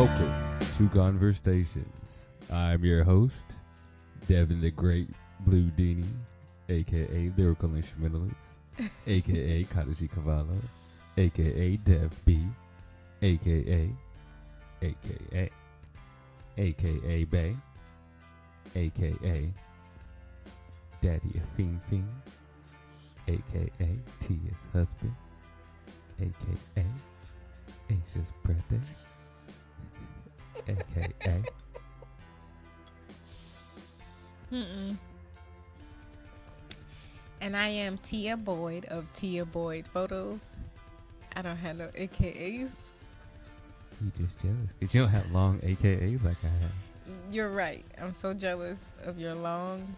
Welcome to ConverStayShuns. I'm your host, Devin the Great Blue Dini, aka Lyrical Instrumentalist, aka Kadashi Cavallo, aka Dev B, aka Bay, aka Daddy a Fiend Fiend, aka Tia's husband, aka Asia's birthday, aka And I am Tia Boyd of Tia Boyd Photos. I don't have no AKAs. You just jealous because you don't have long AKAs like I have. You're right. I'm so jealous of your long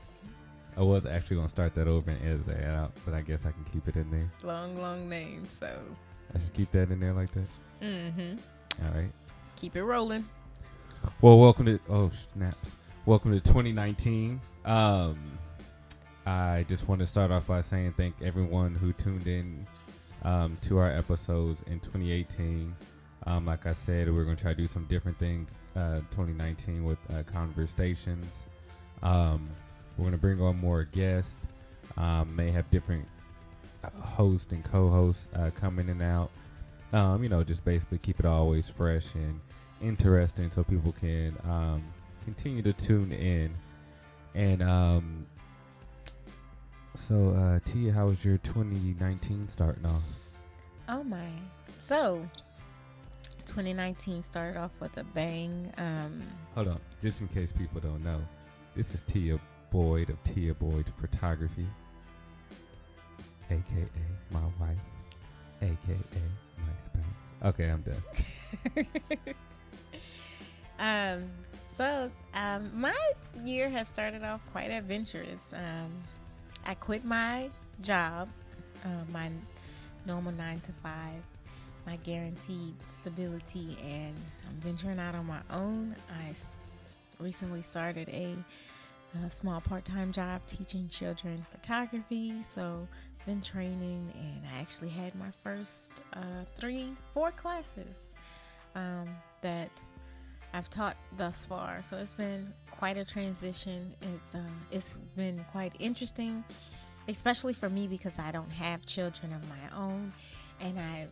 I was actually going to start that over and edit that out, but I guess I can keep it in there. long name. So I should keep that in there like that? All right. Keep it rolling. Well, welcome to, welcome to 2019. I just want to start off by saying thank everyone who tuned in to our episodes in 2018. Like I said, we're going to try to do some different things 2019 with ConverStayShuns. We're going to bring on more guests, may have different hosts and co-hosts coming in and out. Just basically keep it always fresh and interesting so people can continue to tune in. And so Tia, how was your 2019 starting off? Oh my. So 2019 started off with a bang. Hold on, just in case people don't know, this is Tia Boyd of Tia Boyd Photography, aka my wife, aka my spouse. Okay, I'm done. My year has started off quite adventurous. I quit my job, my normal 9 to 5, my guaranteed stability, and I'm venturing out on my own. I recently started a small part-time job teaching children photography, so been training, and I actually had my first 4 classes that I've taught thus far. So it's been quite a transition. It's been quite interesting, especially for me because I don't have children of my own, and I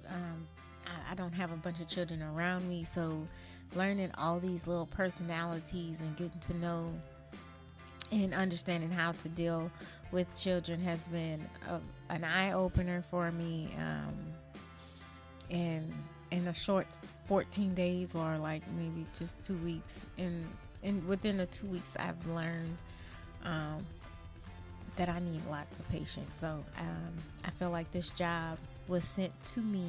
don't have a bunch of children around me. So learning all these little personalities and getting to know and understanding how to deal with children has been an eye-opener for me. And in a short 14 days, or like maybe just 2 weeks, and within the 2 weeks, I've learned that I need lots of patience. So I feel like this job was sent to me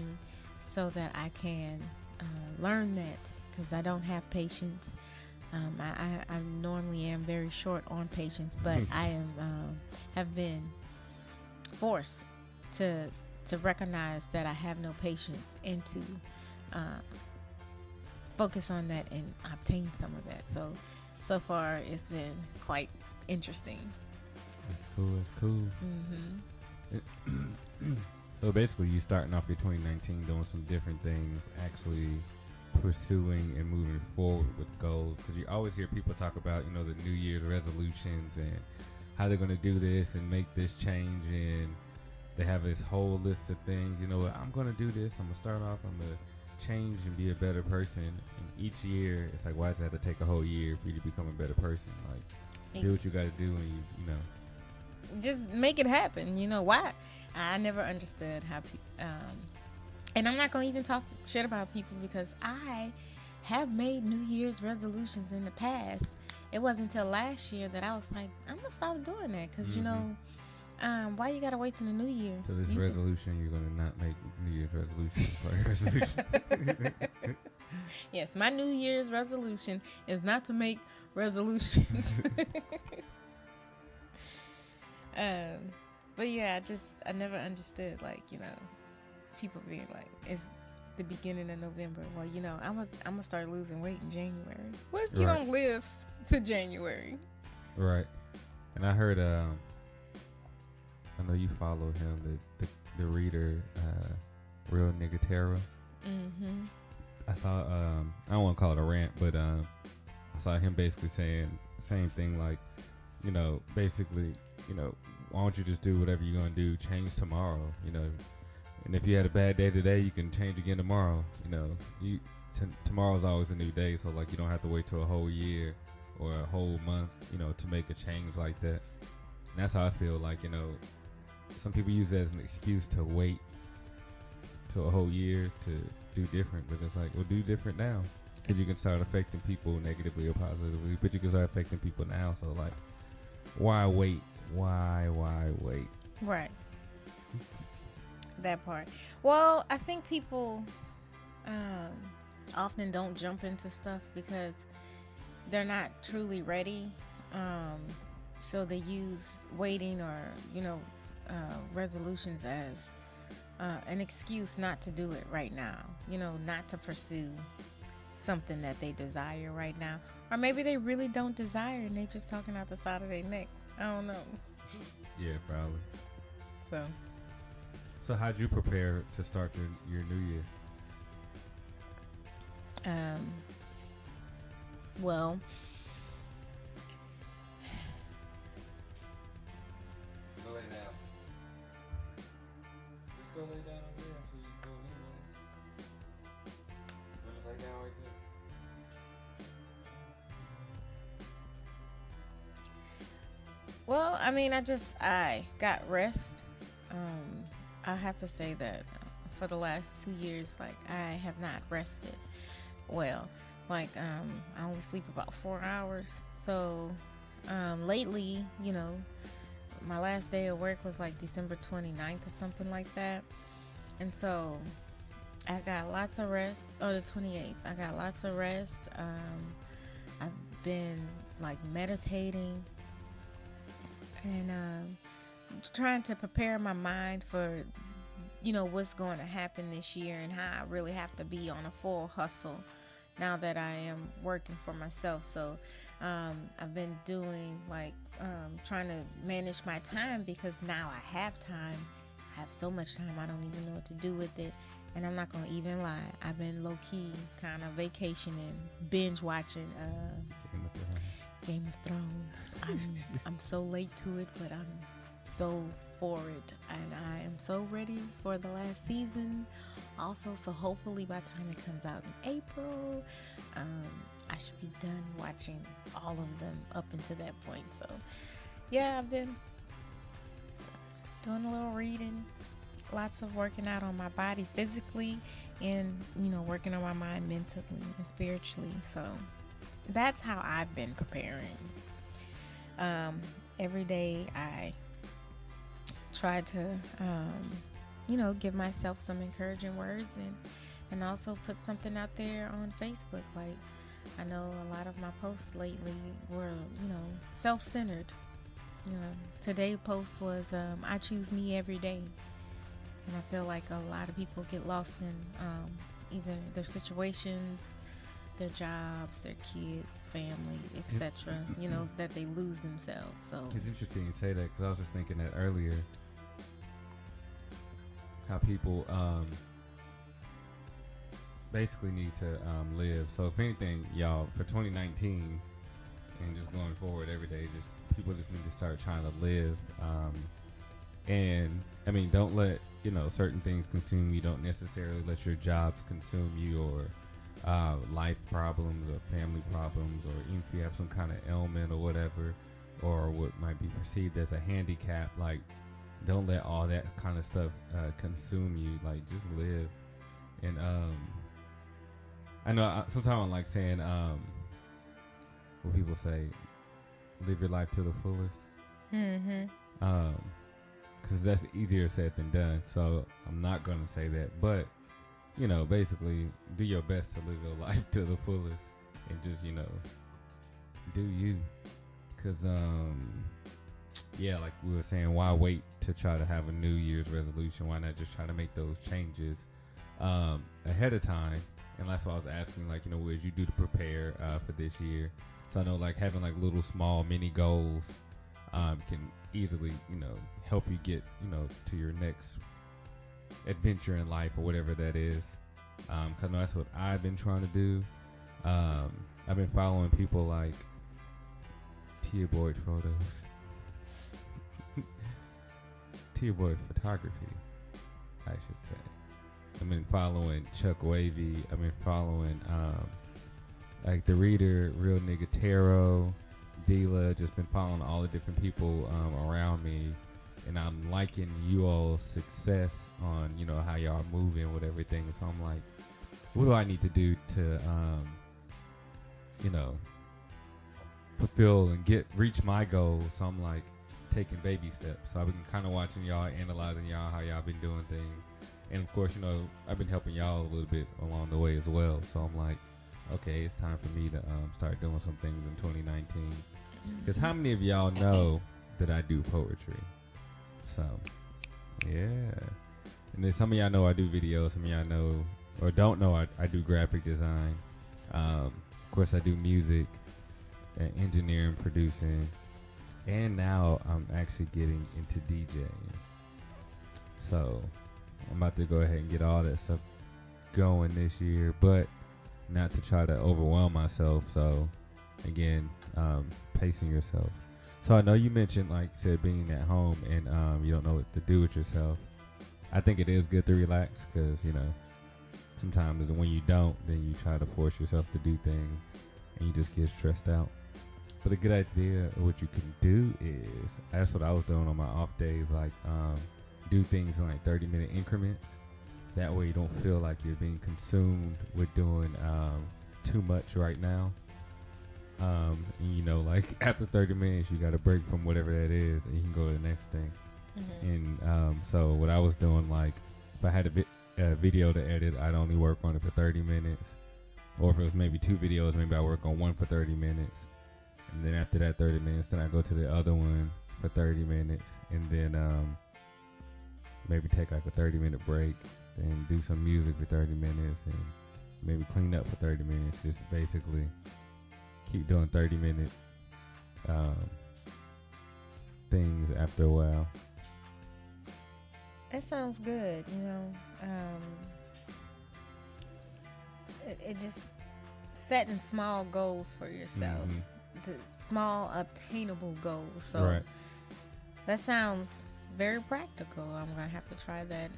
so that I can learn that, because I don't have patience. I normally am very short on patience, but I have been forced to recognize that I have no patience and to focus on that and obtain some of that. So far it's been quite interesting. That's cool. So basically you starting off your 2019 doing some different things, actually pursuing and moving forward with goals, because you always hear people talk about the New Year's resolutions and how they're going to do this and make this change, and they have this whole list of things. I'm going to do this, I'm going to start off, I'm going to change and be a better person, and each year it's like, why does it have to take a whole year for you to become a better person? Like, do what you got to do, and you just make it happen. Why? I never understood how people and I'm not going to even talk shit about people, because I have made New Year's resolutions in the past. It wasn't until last year that I was like, I'm going to stop doing that, because, why you got to wait till the new year? So this resolution, you're going to not make New Year's resolutions for your resolution. Yes, my New Year's resolution is not to make resolutions. But yeah, I never understood, people being like, it's the beginning of November. Well, I'm gonna start losing weight in January. What if you don't live to January? Right. And I heard, I know you follow him, the reader, Real Nigga Terra. I saw I don't want to call it a rant, but I saw him basically saying same thing, like, basically, why don't you just do whatever you're gonna do, change tomorrow, and if you had a bad day today, you can change again tomorrow. Tomorrow's always a new day, so like you don't have to wait till a whole year or a whole month, to make a change like that. And that's how I feel, like, some people use it as an excuse to wait till a whole year to do different, but it's like, well, do different now, because you can start affecting people negatively or positively, but you can start affecting people now. So like, why wait? Why wait? Right. That part. Well, I think people often don't jump into stuff because they're not truly ready. So they use waiting or, resolutions as an excuse not to do it right now, not to pursue something that they desire right now. Or maybe they really don't desire and they just talking out the side of their neck. I don't know. Yeah, probably. So how'd you prepare to start your new year? Well, go lay down. Just go lay down over there so you can go in. Just lay down right there. well, I mean, I got rest. I have to say that for the last 2 years, like, I have not rested well. Like, I only sleep about 4 hours. So, lately, my last day of work was like December 29th or something like that. And so I got lots of rest. Oh, the 28th. I got lots of rest. I've been like meditating and trying to prepare my mind for, what's going to happen this year and how I really have to be on a full hustle now that I am working for myself. So I've been doing like trying to manage my time, because now I have time. I have so much time I don't even know what to do with it. And I'm not gonna even lie, I've been low-key kind of vacationing, binge watching Game of Thrones. I'm so late to it, but I'm so for it, and I am so ready for the last season also. So hopefully by the time it comes out in April, I should be done watching all of them up until that point. So yeah, I've been doing a little reading, lots of working out on my body physically, and working on my mind mentally and spiritually. So that's how I've been preparing. Every day I try to give myself some encouraging words, and also put something out there on Facebook. Like, I know a lot of my posts lately were self-centered. Today's post was I choose me every day. And I feel like a lot of people get lost in either their situations, their jobs, their kids, family, etc. That they lose themselves. So it's interesting you say that, because I was just thinking that earlier, how people basically need to live. So if anything, y'all, for 2019 and just going forward every day, people just need to start trying to live. And I mean, don't let certain things consume you. Don't necessarily let your jobs consume you, or life problems or family problems, or even if you have some kind of ailment or whatever, or what might be perceived as a handicap. Like, don't let all that kind of stuff consume you. Like, just live. And I know sometimes I like saying what people say, live your life to the fullest. Because that's easier said than done. So I'm not going to say that. But, basically do your best to live your life to the fullest, and just, do you. Because, yeah, like we were saying, why wait to try to have a New Year's resolution? Why not just try to make those changes ahead of time? And that's why I was asking, like, what did you do to prepare for this year? So I know, like, having like little small mini goals can easily, help you get, to your next adventure in life, or whatever that is. 'cause I know that's what I've been trying to do. I've been following people like Tia Boyd Photos, Tia Boyd Photography, I should say. I've been following Chuck Wavy. I've been following like the Reader, Real Nigga Tarot, Dila. Just been following all the different people around me, and I'm liking you all's success on how y'all are moving with everything. So I'm like, what do I need to do to fulfill and reach my goals? So I'm like taking baby steps. So I've been kind of watching y'all, analyzing y'all, how y'all been doing things. And of course, I've been helping y'all a little bit along the way as well. So I'm like, okay, it's time for me to start doing some things in 2019. Because how many of y'all know that I do poetry? So, yeah. And then some of y'all know I do videos. Some of y'all know or don't know I do graphic design. Of course, I do music and engineering, producing. And now I'm actually getting into DJing. So I'm about to go ahead and get all that stuff going this year, but not to try to overwhelm myself. So again, pacing yourself. So I know you mentioned, like you said, being at home and you don't know what to do with yourself. I think it is good to relax because, sometimes when you don't, then you try to force yourself to do things and you just get stressed out. But a good idea of what you can do is, that's what I was doing on my off days, like do things in like 30-minute increments. That way you don't feel like you're being consumed with doing too much right now. Like after 30 minutes, you got a break from whatever that is, and you can go to the next thing. Mm-hmm. And so what I was doing, like if I had a video to edit, I'd only work on it for 30 minutes. Or if it was maybe 2 videos, maybe I work on one for 30 minutes. And then after that 30 minutes, then I go to the other one for 30 minutes. And then maybe take like a 30-minute break. Then do some music for 30 minutes. And maybe clean up for 30 minutes. Just basically keep doing 30-minute things after a while. That sounds good, it just setting small goals for yourself. Mm-hmm. The small obtainable goals. So right. That sounds very practical. I'm gonna have to try that.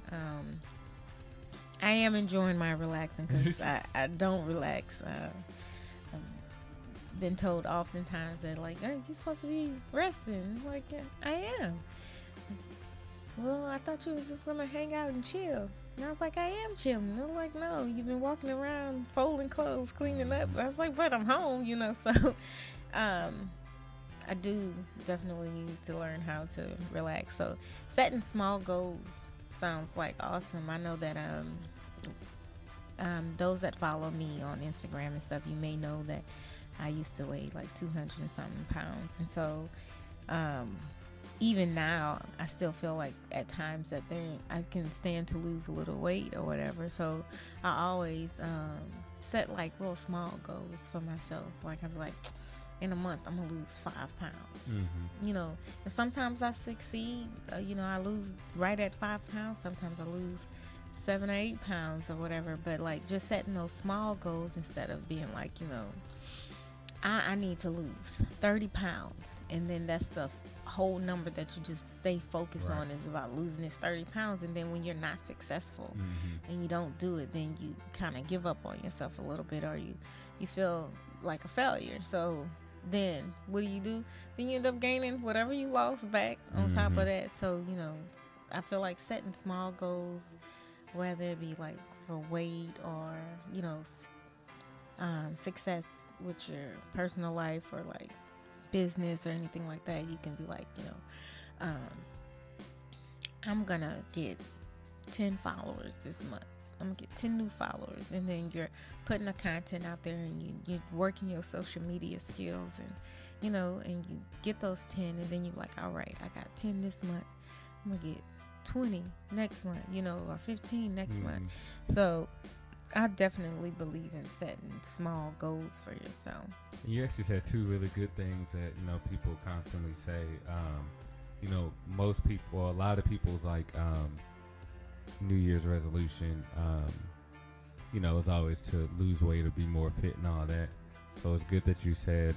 I am enjoying my relaxing because I don't relax. I've been told oftentimes that like, hey, you're supposed to be resting. I'm like, yeah, I am. Well, I thought you was just gonna hang out and chill. And I was like, I am chilling. They're like, no, you've been walking around folding clothes, cleaning up. I was like, but I'm home, So I do definitely need to learn how to relax. So setting small goals sounds like awesome. I know that those that follow me on Instagram and stuff, you may know that I used to weigh like 200 and something pounds. And so even now, I still feel like at times that I can stand to lose a little weight or whatever. So I always set like little small goals for myself. Like I'm like, in a month, I'm gonna lose 5 pounds. Mm-hmm. And sometimes I succeed. I lose right at 5 pounds. Sometimes I lose 7 or 8 pounds or whatever. But like just setting those small goals instead of being like, I need to lose 30 pounds, and then that's the whole number that you just stay focused on is about losing this 30 pounds. And then when you're not successful and you don't do it, then you kind of give up on yourself a little bit, or you feel like a failure. So then what do? Then you end up gaining whatever you lost back on top of that. So, I feel like setting small goals, whether it be like for weight or, success with your personal life or like business or anything like that, you can be like, I'm gonna get 10 followers this month. I'm gonna get 10 new followers. And then you're putting the content out there and you're working your social media skills and and you get those 10, and then you're like, all right, I got 10 this month, I'm gonna get 20 next month, or 15 next month. So I definitely believe in setting small goals for yourself. You actually said 2 really good things that people constantly say. Most people, or a lot of people's like New Year's resolution it's always to lose weight or be more fit and all that. So it's good that you said,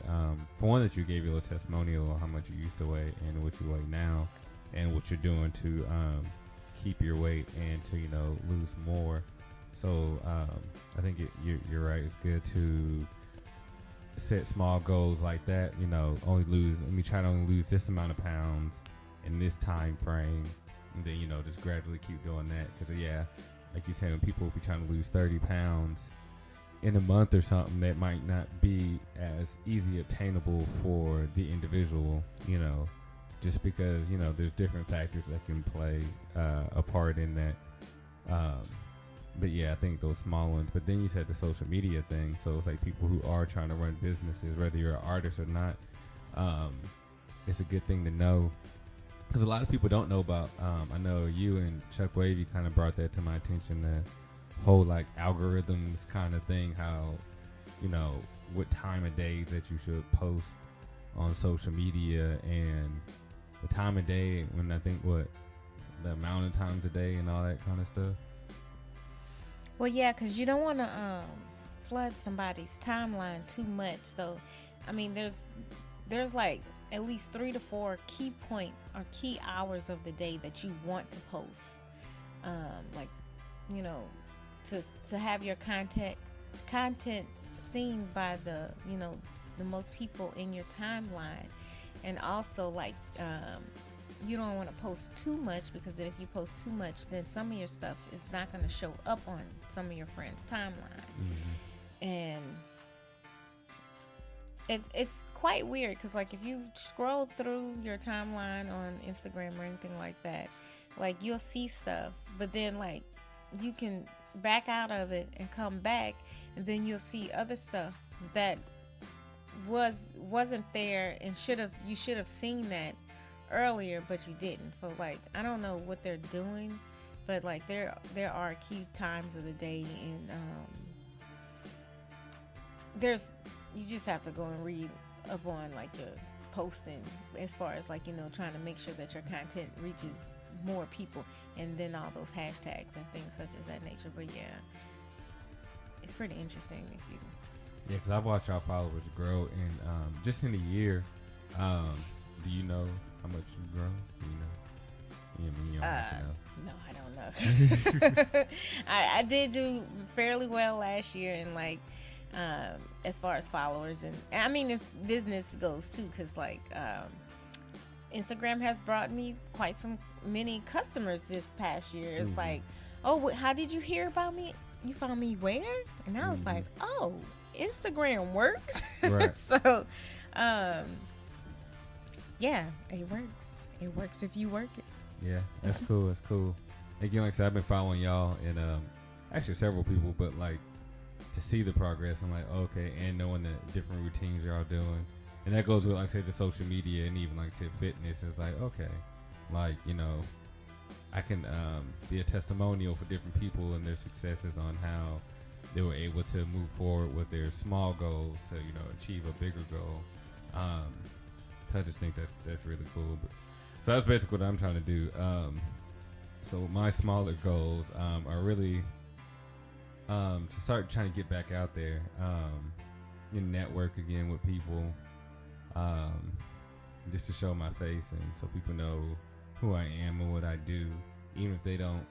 for one, that you gave your little testimonial on how much you used to weigh and what you weigh now, and what you're doing to keep your weight and to lose more. So I think you're right. It's good to set small goals like that. Let me try to only lose this amount of pounds in this time frame, and then just gradually keep doing that. Because like you said, when people will be trying to lose 30 pounds in a month or something, that might not be as easy obtainable for the individual, just because, there's different factors that can play a part in that. But I think those small ones. But then you said the social media thing. So it's like people who are trying to run businesses, whether you're an artist or not, it's a good thing to know. Because a lot of people don't know about, I know you and Chuck Wavy kind of brought that to my attention, the whole like algorithms kind of thing, how, what time of day that you should post on social media, and the time of day when I think the amount of times a day and all that kind of stuff. Well, yeah, because you don't want to flood somebody's timeline too much. So, I mean, there's like at least 3 to 4 key point or key hours of the day that you want to post, to have your content seen by the most people in your timeline. And also you don't want to post too much, because if you post too much, then some of your stuff is not going to show up on some of your friends' timeline. Mm-hmm. And it's quite weird, because like if you scroll through your timeline on Instagram or anything like that, like you'll see stuff, but then like you can back out of it and come back, and then you'll see other stuff that wasn't there, and you should have seen that earlier, but you didn't. So like I don't know what they're doing, but like there are key times of the day, and you just have to go and read up on like your posting, as far as like trying to make sure that your content reaches more people, and then all those hashtags and things such as that nature. But it's pretty interesting if you because I've watched our followers grow, and just in a year, do you know how much you've grown? Do you know? No, I don't know. I did do fairly well last year, and like as far as followers, and I mean as business goes too, because like Instagram has brought me quite many customers this past year. It's like, oh, how did you hear about me? You found me where? And I was like, oh, Instagram works. Right. So it works. It works if you work it. Yeah, that's cool. That's cool. Again, like I said, I've been following y'all, and actually several people, but like to see the progress, I'm like, okay, and knowing the different routines y'all doing, and that goes with, like I said, the social media, and even like I said, fitness is like, okay, like I can be a testimonial for different people and their successes on how they were able to move forward with their small goals to achieve a bigger goal. So I just think that's really cool. So that's basically what I'm trying to do. So my smaller goals are really to start trying to get back out there, network again with people, just to show my face, and so people know who I am and what I do, even if they don't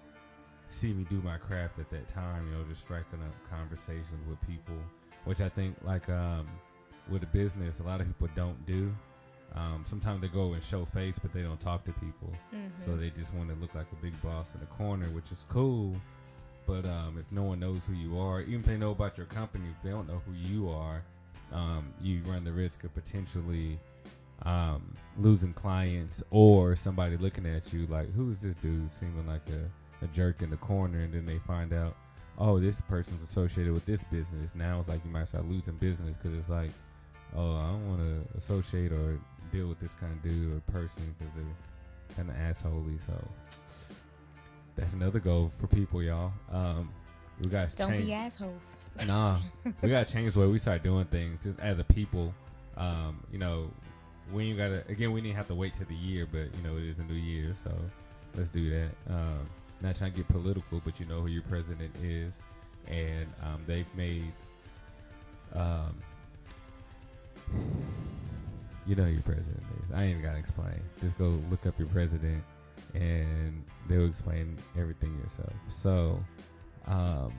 see me do my craft at that time. Just striking up conversations with people, which I think like with a business, a lot of people don't do. Sometimes they go and show face, but they don't talk to people. Mm-hmm. So they just want to look like a big boss in the corner, which is cool. But if no one knows who you are, even if they know about your company, if they don't know who you are, you run the risk of potentially losing clients, or somebody looking at you like, who is this dude seeming like a jerk in the corner, and then they find out, oh, this person's associated with this business. Now it's like you might start losing business, because it's like, oh, I don't want to associate or deal with this kind of dude or person, because they're kind of assholey. So that's another goal for people, y'all. We got to don't be assholes. Nah, we got to change the way we start doing things, just as a people. We ain't gotta. Again, we didn't have to wait till the year, but it is a new year, so let's do that. Not trying to get political, but who your president is, and they've made, um, you know, your president is. I ain't even gotta explain. Just go look up your president, and they'll explain everything yourself. So, yeah.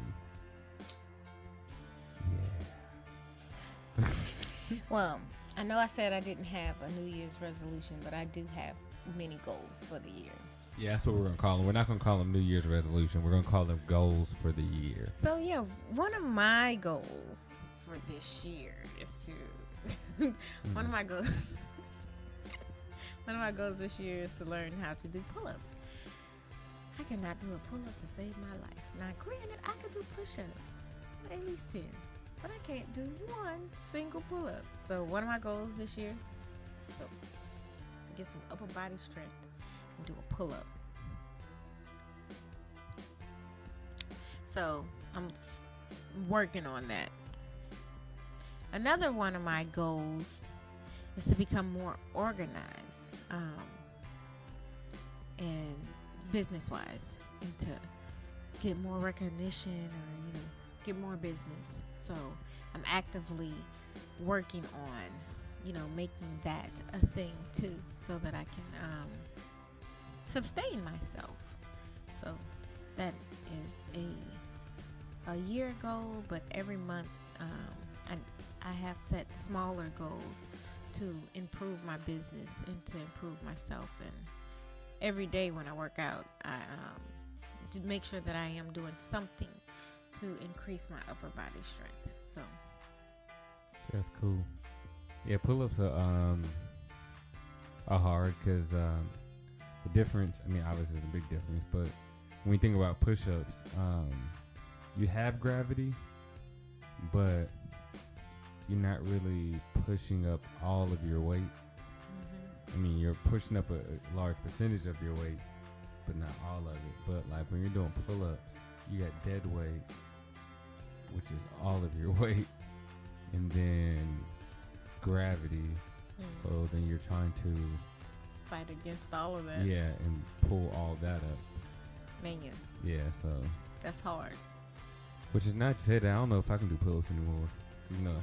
Well, I know I said I didn't have a New Year's resolution, but I do have many goals for the year. Yeah, that's what we're gonna call them. We're not gonna call them New Year's resolution. We're gonna call them goals for the year. So yeah, one of my goals for this year is to one of my goals this year is to learn how to do pull-ups. I cannot do a pull-up to save my life. Now, granted, I could do push-ups, at least 10, but I can't do one single pull-up. So one of my goals this year, so get some upper body strength and do a pull-up. So I'm working on that. Another one of my goals is to become more organized, and business-wise, and to get more recognition or get more business. So I'm actively working on making that a thing too, so that I can sustain myself. So that is a year goal, but every month I have set smaller goals to improve my business and to improve myself. And every day when I work out, I to make sure that I am doing something to increase my upper body strength. So that's cool. Yeah, pull-ups are hard because the difference. I mean, obviously there's a big difference, but when you think about push-ups, you have gravity, but you're not really pushing up all of your weight. I mean, you're pushing up a large percentage of your weight, but not all of it. But like when you're doing pull-ups, you got dead weight, which is all of your weight, and then gravity. So then you're trying to fight against all of that. Yeah, and pull all that up. Man, yeah, so that's hard. Which is not to say that I don't know if I can do pull-ups anymore.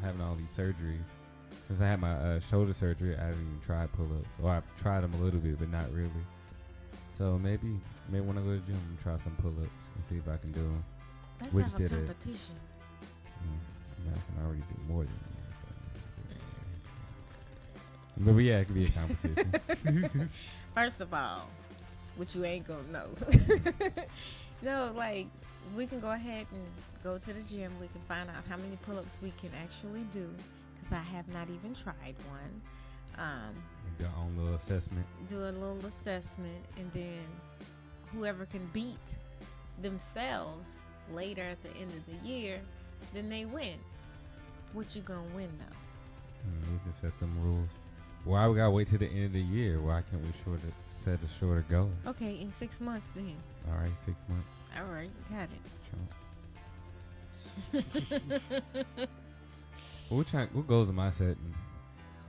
Having all these surgeries. Since I had my shoulder surgery, I haven't even tried pull-ups. Or I've tried them a little bit, but not really. So maybe when I go to the gym, I'm try some pull-ups and see if I can do them. Let's have a competition. I can already do more than that. But yeah, it could be a competition. First of all, which you ain't gonna know. No, like, we can go ahead and go to the gym. We can find out how many pull-ups we can actually do, because I have not even tried one. Do your own little assessment. Do a little assessment, and then whoever can beat themselves later at the end of the year, then they win. What you gonna win, though? We can set them rules. Why we gotta wait till the end of the year? Why can't we set a shorter goal? Okay, in 6 months then. All right, 6 months. All right, got it. What goals am I setting?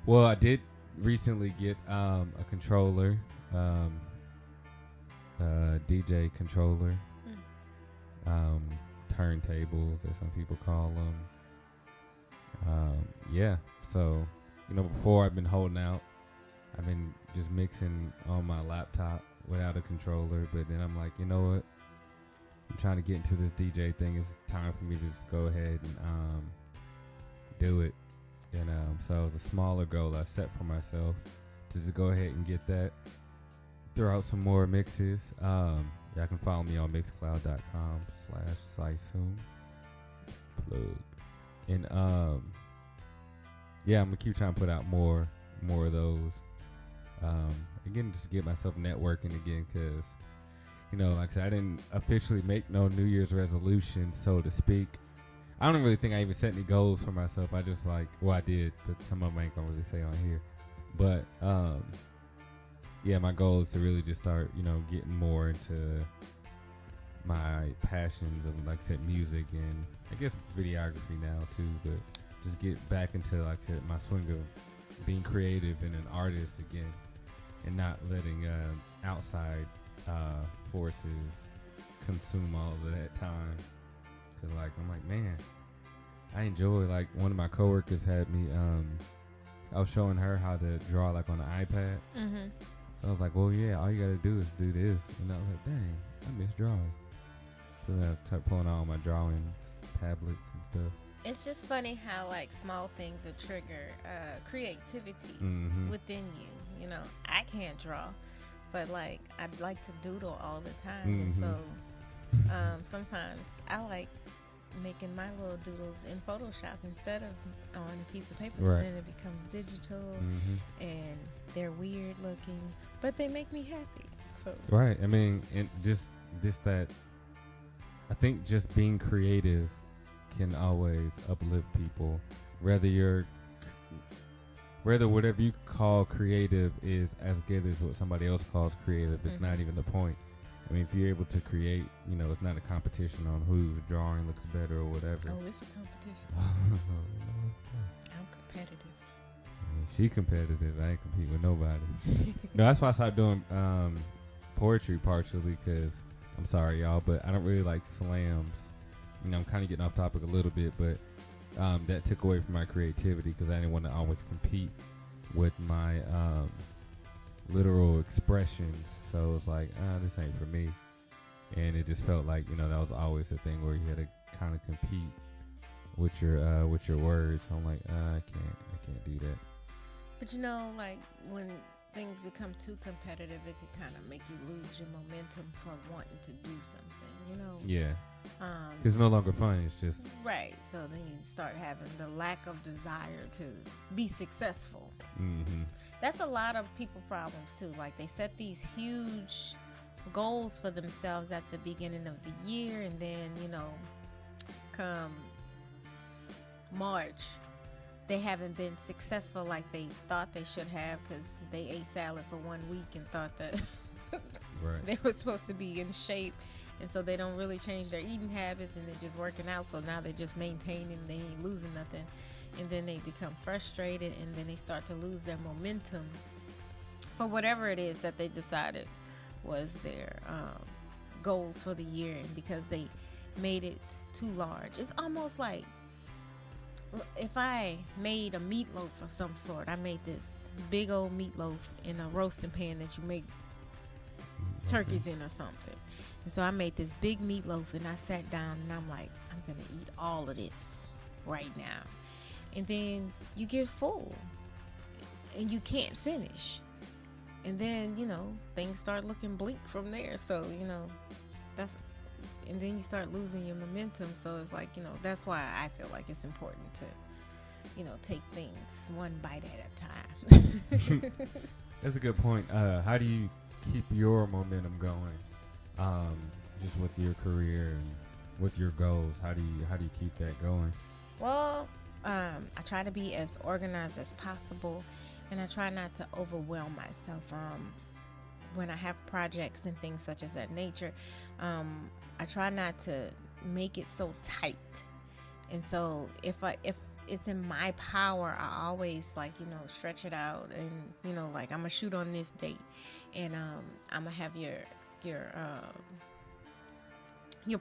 Well, I did recently get a controller, DJ controller, turntables, as some people call them. Yeah, so before I've been holding out. I've been just mixing on my laptop without a controller, but then I'm like, you know what? I'm trying to get into this DJ thing. It's time for me to just go ahead and do it. And so it was a smaller goal I set for myself to just go ahead and get that. Throw out some more mixes. Y'all can follow me on mixcloud.com/Cysum. Plug. And yeah, I'm gonna keep trying to put out more of those. Again, just to get myself networking again, because like I said, I didn't officially make no New Year's resolution, so to speak. I don't really think I even set any goals for myself. I just I did, but some of them I ain't gonna really say on here. But yeah, my goal is to really just start getting more into my passions of, like I said, music and I guess videography now too, but just get back into my swing of being creative and an artist again, and not letting outside forces consume all of that time. Cause like I'm like, man, I enjoy, like, one of my coworkers had me I was showing her how to draw like on the iPad. Mm-hmm. So I was like, well, yeah, all you gotta do is do this. And I was like, dang, I miss drawing. So then I started pulling out all my drawing tablets and stuff. It's just funny how like small things will trigger creativity within you. You know, I can't draw, but like I'd like to doodle all the time, and so sometimes I like making my little doodles in Photoshop instead of on a piece of paper. Right. Then it becomes digital, and they're weird looking, but they make me happy. So Right. I mean, and just that. I think just being creative can always uplift people, whether whatever you call creative is as good as what somebody else calls creative. It's not even the point. I mean, if you're able to create, you know, it's not a competition on whose drawing looks better or whatever. oh, it's a competition. I'm competitive. She competitive. I ain't compete with nobody. No, that's why I started doing poetry partially because, I'm sorry, y'all, but I don't really like slams. You know, I'm kind of getting off topic a little bit, but that took away from my creativity because I didn't want to always compete with my literal expressions. So it was like, this ain't for me. And it just felt like, you know, that was always the thing where you had to kind of compete with your words. So I'm like, I can't do that. But you know, like when things become too competitive, it can kind of make you lose your momentum for wanting to do something, you know? Yeah. It's no longer fun. It's just right. So then you start having the lack of desire to be successful. That's a lot of people problems too. Like they set these huge goals for themselves at the beginning of the year, and then, you know, come March, they haven't been successful like they thought they should have because they ate salad for 1 week and thought that right. they were supposed to be in shape. And so they don't really change their eating habits, and they're just working out. So now they're just maintaining, they ain't losing nothing. And then they become frustrated, and then they start to lose their momentum for whatever it is that they decided was their goals for the year. And because they made it too large, it's almost like if I made a meatloaf of some sort. I made this big old meatloaf in a roasting pan that you make turkeys in or something. And so I made this big meatloaf, and I sat down and I'm like, I'm going to eat all of this right now. And then you get full and you can't finish. And then, you know, things start looking bleak from there. So, you know, and then you start losing your momentum. So it's like, you know, that's why I feel like it's important to, you know, take things one bite at a time. That's a good point. How do you keep your momentum going? Just with your career and with your goals, how do you keep that going? Well, I try to be as organized as possible, and I try not to overwhelm myself. When I have projects and things such as that nature, I try not to make it so tight. And so if it's in my power, I always, like, you know, stretch it out, and, you know, like, I'm gonna shoot on this date, and I'm gonna have your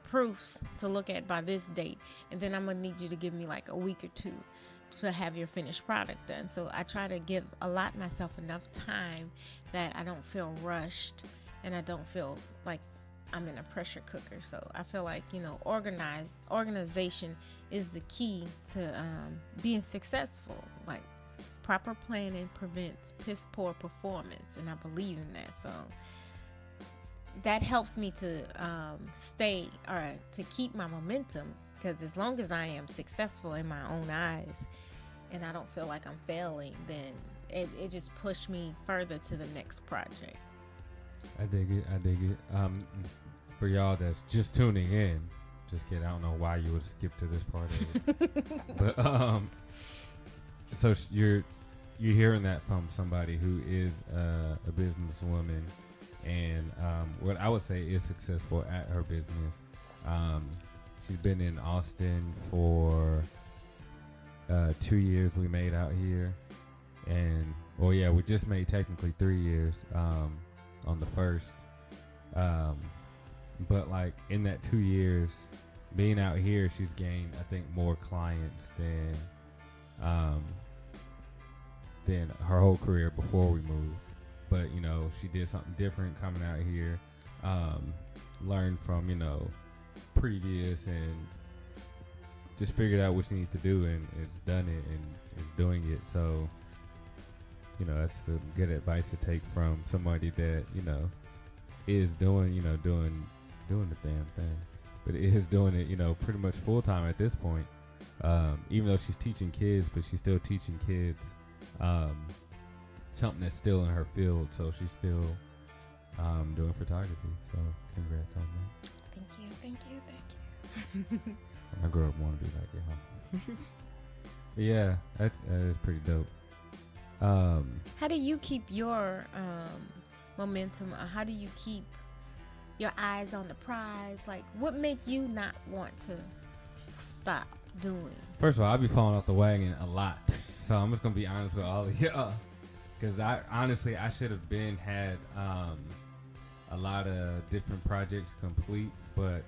proofs to look at by this date, and then I'm gonna need you to give me like a week or two to have your finished product done. So I try to allot myself enough time that I don't feel rushed, and I don't feel like I'm in a pressure cooker. So I feel like, you know, organization is the key to being successful. Like, proper planning prevents piss poor performance, and I believe in that. So that helps me to to keep my momentum, because as long as I am successful in my own eyes and I don't feel like I'm failing, then it just pushed me further to the next project. I dig it. For y'all that's just tuning in, just kidding, I don't know why you would skip to this part of it. But so you're hearing that from somebody who is a businesswoman, and what I would say is successful at her business. She's been in Austin for 2 years. We made out here, and we just made technically 3 years on the 1st. But like in that 2 years, being out here, she's gained, I think, more clients than her whole career before we moved. But you know, she did something different coming out here. Learned from, you know, previous, and just figured out what she needs to do, and it's done it and is doing it. So, you know, that's the good advice to take from somebody that, you know, is doing the damn thing, but is doing it, you know, pretty much full time at this point. Even though she's teaching kids, but she's still teaching kids something that's still in her field. So she's still doing photography. So congrats on that. Thank you. I grew up wanting to be like you, huh? But yeah, that is pretty dope. How do you keep your momentum? How do you keep your eyes on the prize? Like, what make you not want to stop doing? First of all, I'll be falling off the wagon a lot. So I'm just gonna be honest with all of y'all, because I should have had a lot of different projects complete, but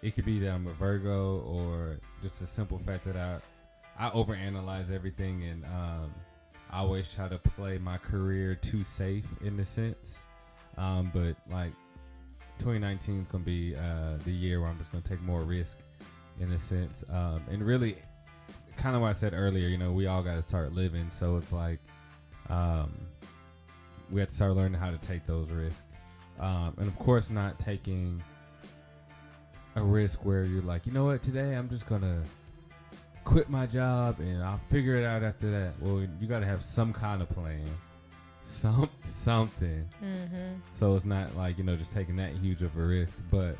it could be that I'm a Virgo, or just a simple fact that I overanalyze everything, and I always try to play my career too safe in the sense. But like 2019 is gonna be the year where I'm just gonna take more risk in a sense, and really, kind of what I said earlier. You know, we all got to start living, so it's like we have to start learning how to take those risks, and of course, not taking a risk where you're like, you know what, today I'm just gonna quit my job and I'll figure it out after that. Well, you got to have some kind of plan, something. Mm-hmm. So it's not like, you know, just taking that huge of a risk, but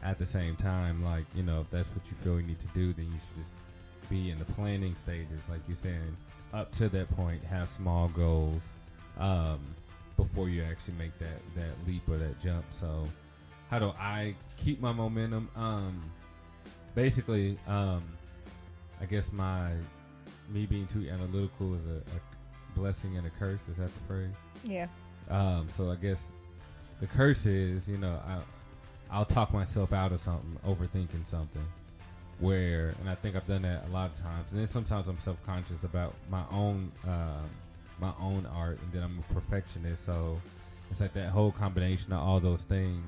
at the same time, like, you know, if that's what you feel you need to do, then you should just be in the planning stages, like you're saying. Up to that point, have small goals before you actually make that leap or that jump. So how do I keep my momentum? Basically, I guess me being too analytical is a blessing and a curse. Is that the phrase? Yeah. So I guess the curse is, you know, I'll talk myself out of something, overthinking something. And I think I've done that a lot of times. And then sometimes I'm self-conscious about my own art, and then I'm a perfectionist. So it's like that whole combination of all those things.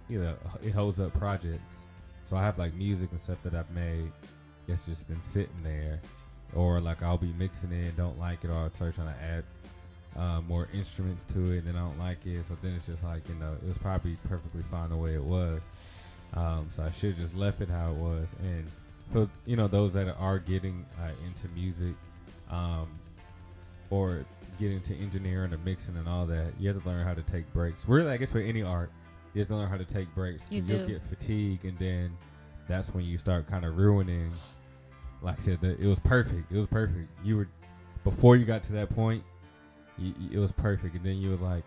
You know, it holds up projects. So I have like music and stuff that I've made that's just been sitting there, or like I'll be mixing it and don't like it, or I'll start trying to add more instruments to it and then I don't like it. So then it's just like, you know, it was probably perfectly fine the way it was. So I should have just left it how it was. And for, you know, those that are getting into music, or getting into engineering or mixing and all that, you have to learn how to take breaks. Really, I guess for any art, you have to learn how to take breaks. You You'll do. get fatigued, and then that's when you start kind of ruining. Like I said, it was perfect. It was perfect. Before you got to that point, it was perfect, and then you were like,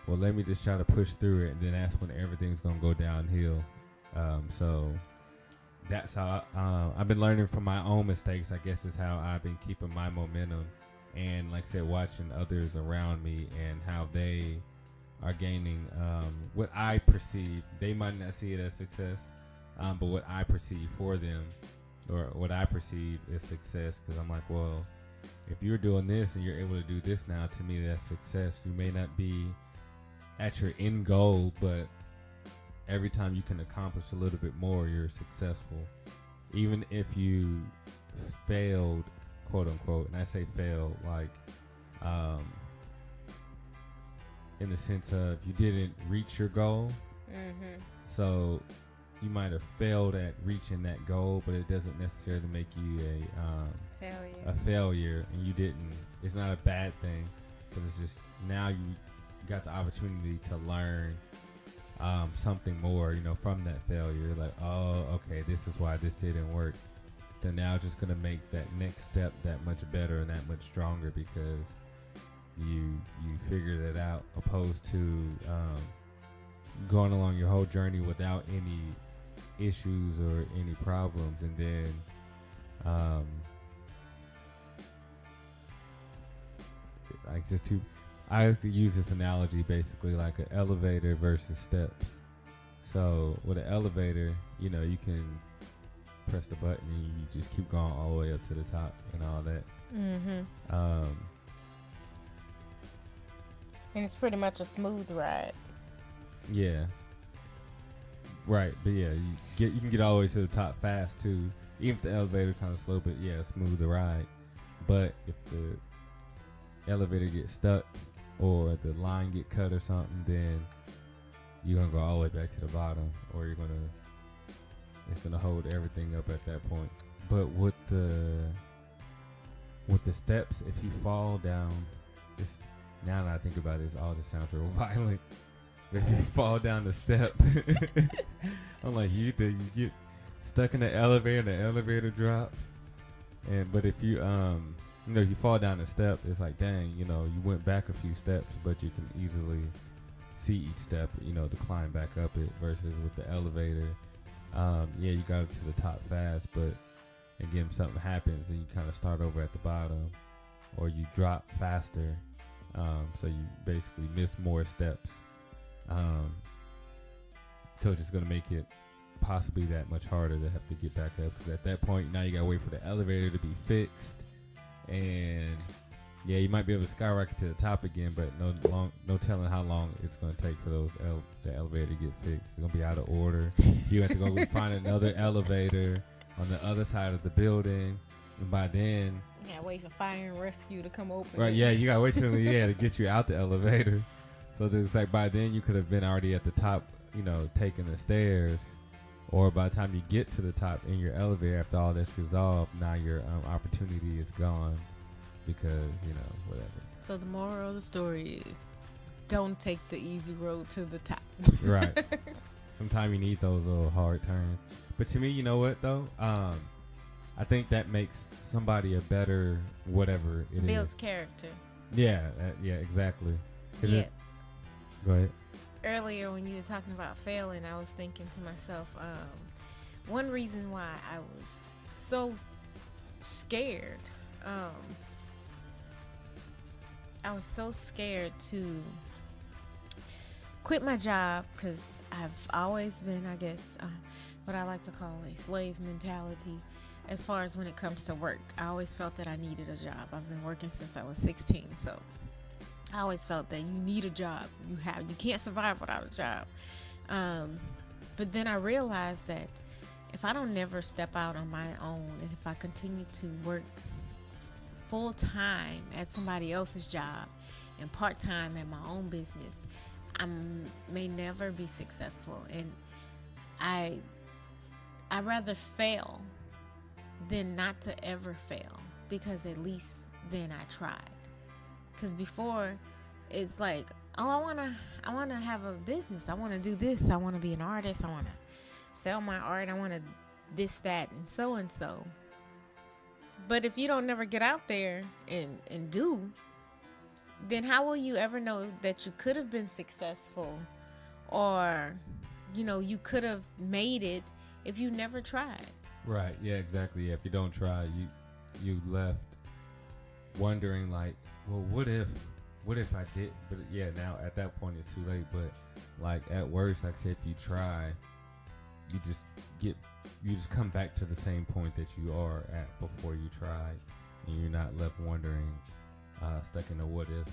well, let me just try to push through it, and then that's when everything's gonna go downhill. So that's how I've been learning from my own mistakes. I guess is how I've been keeping my momentum, and like I said, watching others around me and how they are gaining what I perceive. They might not see it as success, but what I perceive for them, or what I perceive is success. Because I'm like, well, if you're doing this and you're able to do this now, to me that's success. You may not be at your end goal, but every time you can accomplish a little bit more, you're successful. Even if you failed, quote unquote, and I say failed like in the sense of you didn't reach your goal. Mm-hmm. So you might have failed at reaching that goal, but it doesn't necessarily make you a failure, and you didn't. It's not a bad thing, because it's just now you got the opportunity to learn something more, you know, from that failure. Like, oh, okay, this is why this didn't work. So now just gonna make that next step that much better and that much stronger, because you figured it out, opposed to going along your whole journey without any issues or any problems, and then like I have to use this analogy basically like an elevator versus steps. So with an elevator, you know, you can press the button and you just keep going all the way up to the top and all that. And it's pretty much a smooth ride. Yeah. Right, but yeah, you can get all the way to the top fast too. Even if the elevator kind of slow, but yeah, smooth the ride. But if the elevator gets stuck or the line get cut or something, then you're gonna go all the way back to the bottom, or it's gonna hold everything up at that point. But with the steps, if you fall down, it's, now that I think about it, it all just sounds real violent. If you fall down the step, I'm like, you get stuck in the elevator, and the elevator drops. But if you if you fall down the step, it's like, dang, you know, you went back a few steps, but you can easily see each step, you know, to climb back up it. Versus with the elevator, yeah, you got to the top fast, but again, if something happens and you kind of start over at the bottom, or you drop faster, so you basically miss more steps. So it's just going to make it possibly that much harder to have to get back up, because at that point now you got to wait for the elevator to be fixed, and yeah, you might be able to skyrocket to the top again, but no telling how long it's going to take for the elevator to get fixed. It's going to be out of order. You have to go find another elevator on the other side of the building, and by then you gotta wait for fire and rescue to come open. Right, yeah, you gotta wait till to get you out the elevator. So it's like by then you could have been already at the top, you know, taking the stairs, or by the time you get to the top in your elevator, after all that's resolved, now your opportunity is gone because, you know, whatever. So the moral of the story is, don't take the easy road to the top. Right. Sometimes you need those little hard turns. But to me, you know what though? I think that makes somebody a better whatever it builds is. character. Yeah, yeah, exactly. Yeah. Go ahead. Earlier when you were talking about failing, I was thinking to myself, one reason why I was so scared, I was so scared to quit my job, because I've always been, I guess, what I like to call a slave mentality as far as when it comes to work. I always felt that I needed a job. I've been working since I was 16, so I always felt that you need a job. You can't survive without a job. But then I realized that if I don't never step out on my own, and if I continue to work full time at somebody else's job and part time at my own business, I may never be successful. And I rather fail than not to ever fail, because at least then I tried. Because before, it's like, oh, I wanna have a business. I wanna do this. I wanna be an artist. I wanna sell my art. I wanna this, that, and so. But if you don't never get out there and do, then how will you ever know that you could have been successful, or, you know, you could have made it if you never tried? Right. Yeah, exactly. Yeah, if you don't try, you left wondering like, well, what if I did? But yeah, now at that point it's too late. But like at worst, like I said, if you try, you just come back to the same point that you are at before you tried, and you're not left wondering, stuck in a what if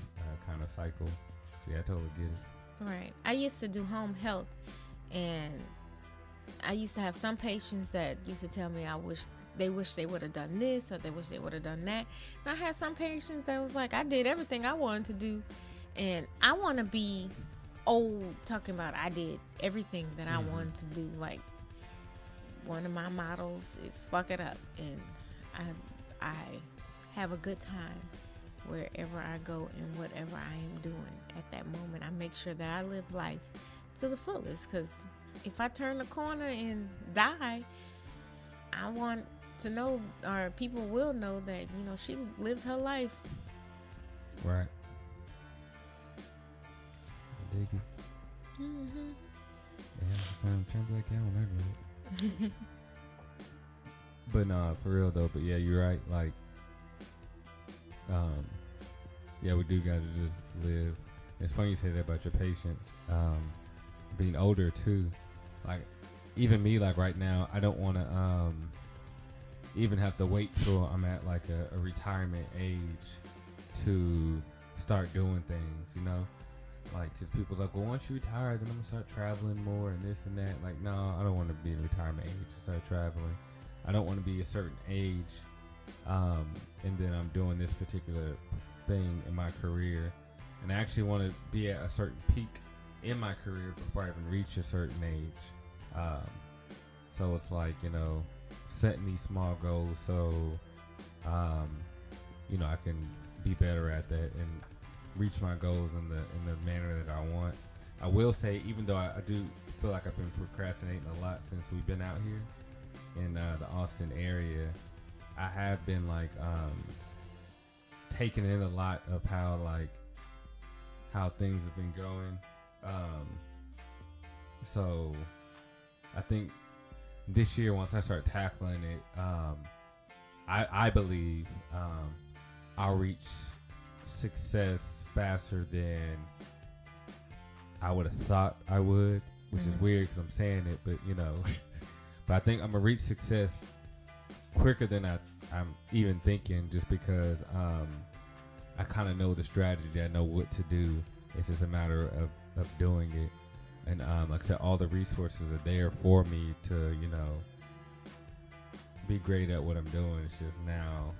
kind of cycle. So yeah, I totally get it. Right. I used to do home health, and I used to have some patients that used to tell me they wish they would have done this, or they wish they would have done that. And I had some patients that was like, I did everything I wanted to do, and I want to be old talking about I did everything that I wanted to do. Like, one of my models is fuck it up, and I have a good time wherever I go and whatever I am doing at that moment. I make sure that I live life to the fullest, because if I turn the corner and die, I want to know, or people will know, that, you know, she lived her life. Right. I dig it. Yeah, turn black out on that road. But nah, for real though. But yeah, you're right. Like, yeah, we do gotta just live. It's funny you say that about your patients. Being older too. like even me, like right now, I don't want to even have to wait till I'm at like a retirement age to start doing things, you know? Like, because people's like, well, once you retire, then I'm going to start traveling more and this and that. Like, no, I don't want to be in retirement age to start traveling. I don't want to be a certain age, and then I'm doing this particular thing in my career. And I actually want to be at a certain peak in my career before I even reach a certain age. So it's like, you know, setting these small goals so, you know, I can be better at that and reach my goals in the manner that I want. I will say, even though I do feel like I've been procrastinating a lot since we've been out here in the Austin area, I have been like taking in a lot of how things have been going. So I think this year, once I start tackling it, I believe I'll reach success faster than I would have thought I would, which is weird because I'm saying it, but you know, but I think I'm gonna reach success quicker than I'm even thinking, just because I kind of know the strategy. I know what to do. It's just a matter of doing it, and like I said, all the resources are there for me to, you know, be great at what I'm doing. It's just now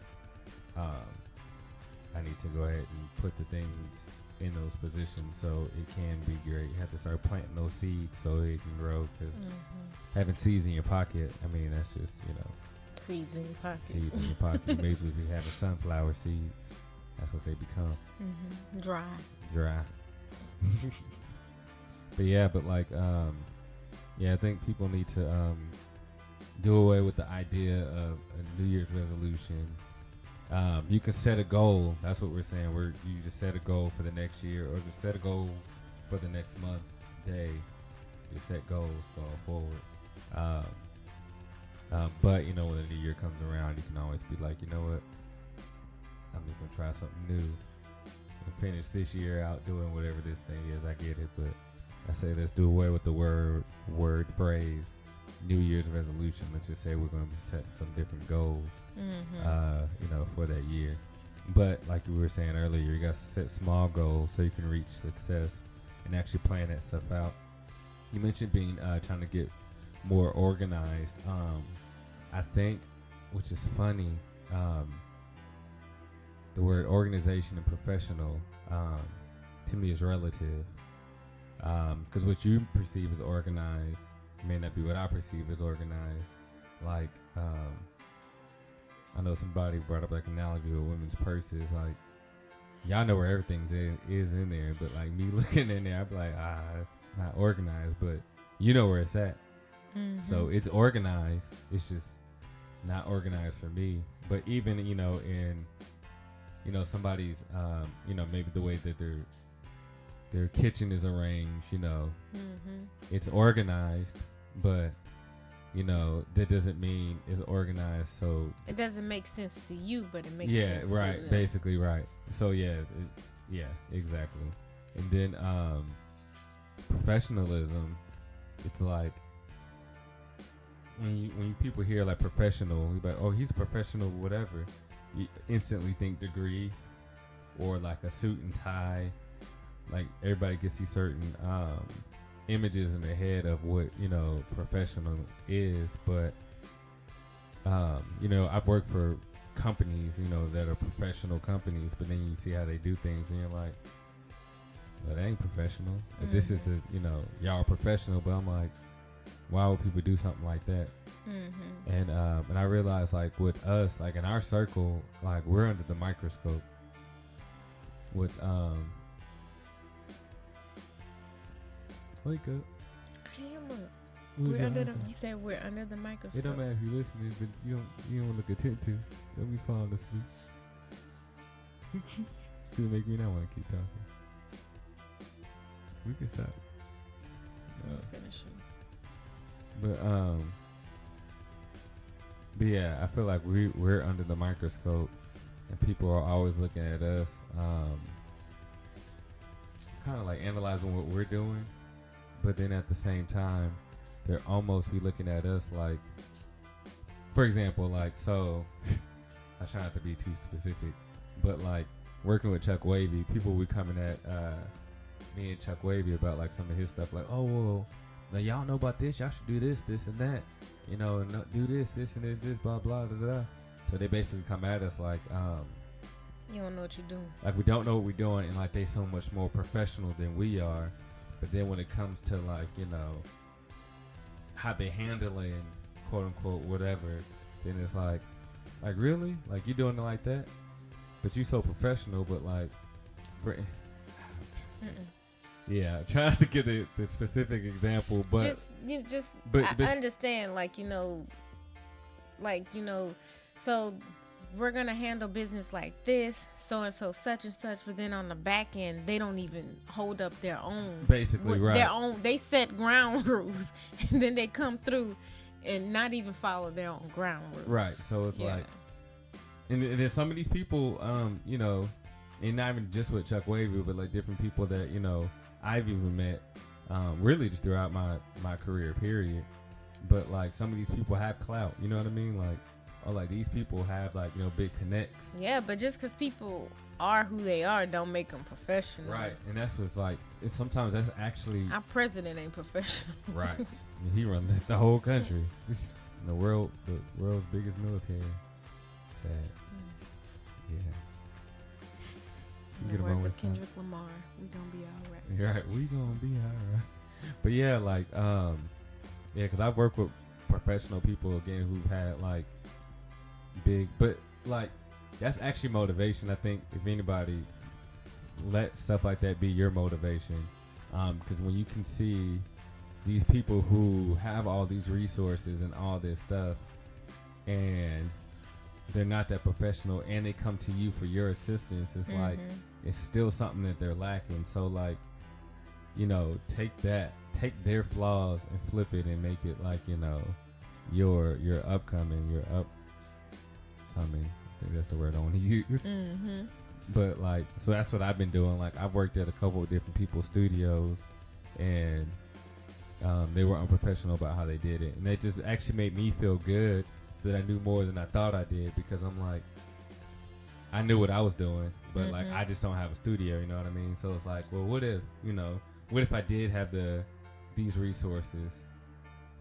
I need to go ahead and put the things in those positions so it can be great. You have to start planting those seeds so it can grow, because having seeds in your pocket, I mean, that's just, you know, seeds in your pocket. Seeds in your pocket. You basically be having sunflower seeds. That's what they become. Dry. But yeah, but like, yeah, I think people need to do away with the idea of a New Year's resolution. You can set a goal. That's what we're saying. You just set a goal for the next year, or just set a goal for the next month, day. You set goals going forward. But you know, when the new year comes around, you can always be like, you know what? I'm just gonna try something new and finish this year out doing whatever this thing is. I get it, but I say let's do away with the word phrase New Year's resolution. Let's just say we're gonna be setting some different goals, you know, for that year. But like we were saying earlier, you got to set small goals so you can reach success and actually plan that stuff out. You mentioned being trying to get more organized. I think, which is funny, the word organization and professional to me is relative, because what you perceive as organized may not be what I perceive as organized. Like, I know somebody brought up like an analogy with women's purses. Like, y'all know where everything is in there, but like me looking in there, I'd be like, it's not organized, but you know where it's at. So it's organized. It's just not organized for me. But even, you know, in, you know, somebody's, you know, maybe the way that their kitchen is arranged, you know, it's organized, but, you know, that doesn't mean it's organized. So it doesn't make sense to you, but it makes sense. Yeah, right. To them. Basically, right. So yeah, exactly. And then professionalism, it's like, when people hear like professional, you're like, oh, he's a professional, whatever. You instantly think degrees or like a suit and tie. Like everybody gets these certain images in their head of what, you know, professional is. But you know, I've worked for companies, you know, that are professional companies, but then you see how they do things and you're like, well, that ain't professional. This is the, you know, y'all are professional, but I'm like, why would people do something like that? And I realized, like, with us, like in our circle, like we're under the microscope. With wake up. I am up. We're under the. You said we're under the microscope. It don't matter if you're listening, but you don't look attentive. Don't be falling asleep. It's gonna make me not want to keep talking. We can stop. Finishing. But yeah, I feel like we're under the microscope, and people are always looking at us, kind of like analyzing what we're doing. But then at the same time, they're almost be looking at us like, for example, like, so I try not to be too specific, but like working with Chuck Wavy, people were coming at me and Chuck Wavy about like some of his stuff, like, oh, well, now y'all know about this, y'all should do this, this and that, you know, and do this, this and this, blah, blah, blah, blah. So they basically come at us like, you don't know what you're doing. like we don't know what we're doing, and like they so much more professional than we are. But then when it comes to like, you know, how they handle it and quote unquote whatever, then it's like really, like you doing it like that, but you so professional, but like, yeah, trying to get the specific example, but I understand, like, you know, so we're gonna handle business like this, so and so, such and such, but then on the back end, they don't even hold up their own. Basically, right. Their own. They set ground rules, and then they come through and not even follow their own ground rules. Right. So it's like, and then some of these people, you know, and not even just with Chuck Wavy, but like different people that, you know, I've even met, really just throughout my career, period. But like some of these people have clout, you know what I mean? Like, or like these people have like, you know, big connects. Yeah, but just because people are who they are don't make them professional. Right, and that's what's like, sometimes that's actually... Our president ain't professional. Right. He runs the whole country. The world's biggest military. Sad. Yeah. In the words of Kendrick Lamar, we gonna be all right. You're right, we gonna be all right. But yeah, like, yeah, because I've worked with professional people, again, who've had like big, but like that's actually motivation. I think if anybody, let stuff like that be your motivation, because when you can see these people who have all these resources and all this stuff, and they're not that professional, and they come to you for your assistance, it's like it's still something that they're lacking. So like, you know, take their flaws and flip it and make it like, you know, your upcoming. I think that's the word I want to use. But like, so that's what I've been doing. Like, I've worked at a couple of different people's studios, and they were unprofessional about how they did it, and they just actually made me feel good that I knew more than I thought I did, because I'm like, I knew what I was doing, but like I just don't have a studio, you know what I mean? So it's like, well, what if I did have these resources,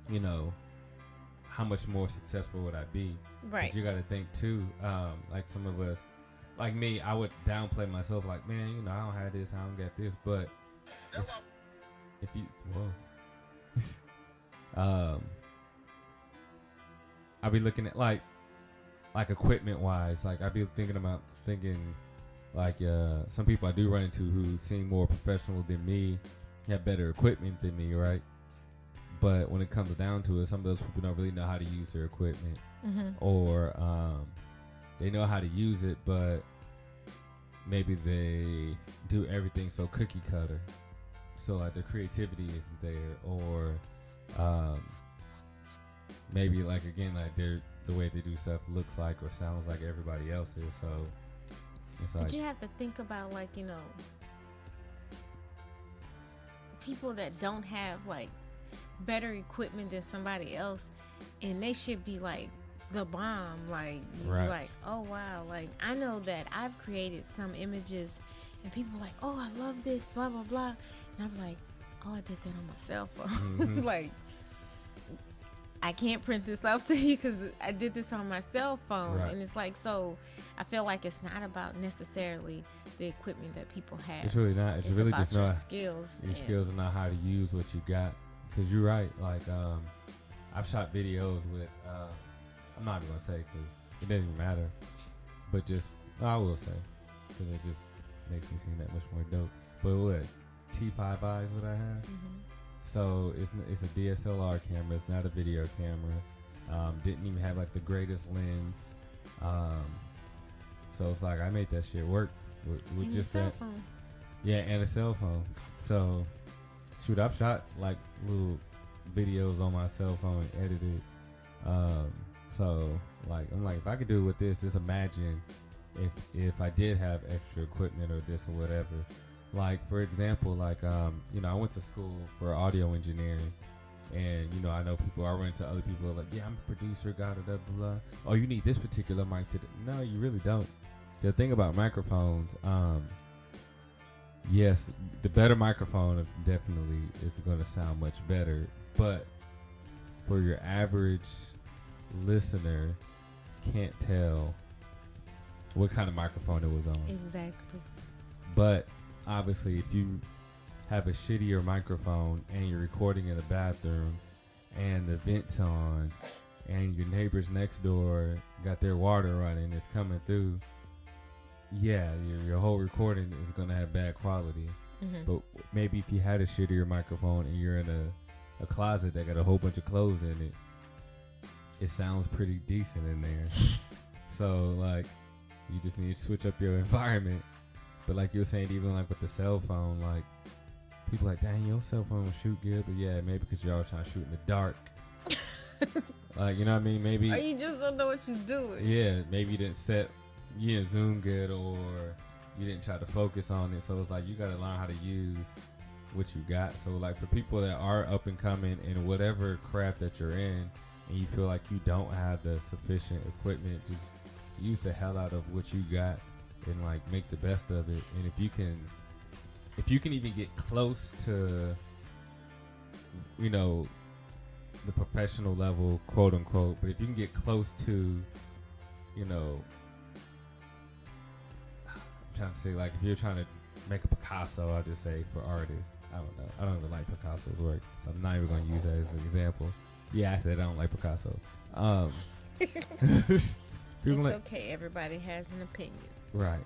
you know, how much more successful would I be? Right. You got to think too, like some of us, like me, I would downplay myself, like, man, you know, I don't have this, I don't get this, but if you, I'll be looking at like equipment wise, like I'd be thinking like some people I do run into who seem more professional than me, have better equipment than me, right? But when it comes down to it, some of those people don't really know how to use their equipment, or they know how to use it, but maybe they do everything so cookie cutter, so like their creativity isn't there, or maybe like, again, like the way they do stuff looks like or sounds like everybody else's. So it's like, but you have to think about, like, you know, people that don't have like better equipment than somebody else, and they should be like the bomb. Like, right. Like, oh wow, like I know that I've created some images and people are like, oh, I love this, blah blah blah, and I'm like, oh, I did that on my cell phone. Like, I can't print this off to you because I did this on my cell phone. Right. And it's like, so I feel like it's not about necessarily the equipment that people have. It's really not. It's really about just your know skills. Your skills and know how to use what you got. Because you're right. Like, I've shot videos with, I'm not even going to say because it doesn't even matter. But just, I will say, because it just makes me seem that much more dope. But what? T5i is what I have? So it's a DSLR camera. It's not a video camera. Didn't even have like the greatest lens. So it's like I made that shit work with just that. Phone. Yeah, and a cell phone. So shoot, I've shot like little videos on my cell phone and edited. So like I'm like, if I could do it with this, just imagine if I did have extra equipment or this or whatever. Like, for example, like, you know, I went to school for audio engineering, And I know people. I run into other people like, yeah, I'm a producer, blah blah blah. Oh, you need this particular mic. No, you really don't. The thing about microphones, yes, the better microphone definitely is going to sound much better. But for your average listener, can't tell what kind of microphone it was on. Exactly. But obviously, if you have a shittier microphone and you're recording in a bathroom and the vent's on and your neighbors next door got their water running, it's coming through, yeah, your whole recording is going to have bad quality. Mm-hmm. But maybe if you had a shittier microphone and you're in a closet that got a whole bunch of clothes in it, it sounds pretty decent in there. So like, you just need to switch up your environment. But like you were saying, even like with the cell phone, like, people like, dang, your cell phone will shoot good, but yeah, maybe because you're all trying to shoot in the dark. Like, you know what I mean? Maybe. Or you just don't know what you're doing. Yeah, maybe you didn't zoom good, or you didn't try to focus on it. So it's like, you got to learn how to use what you got. So like, for people that are up and coming in whatever craft that you're in, and you feel like you don't have the sufficient equipment, just use the hell out of what you got and like make the best of it. And if you can even get close to, the professional level, quote unquote, but if you can get close to, I'm trying to say, like, if you're trying to make a Picasso, I'll just say for artists, I don't know. I don't even like Picasso's work, so I'm not even going to use that as an example. Yeah, I said I don't like Picasso. It's okay. Everybody has an opinion. Right.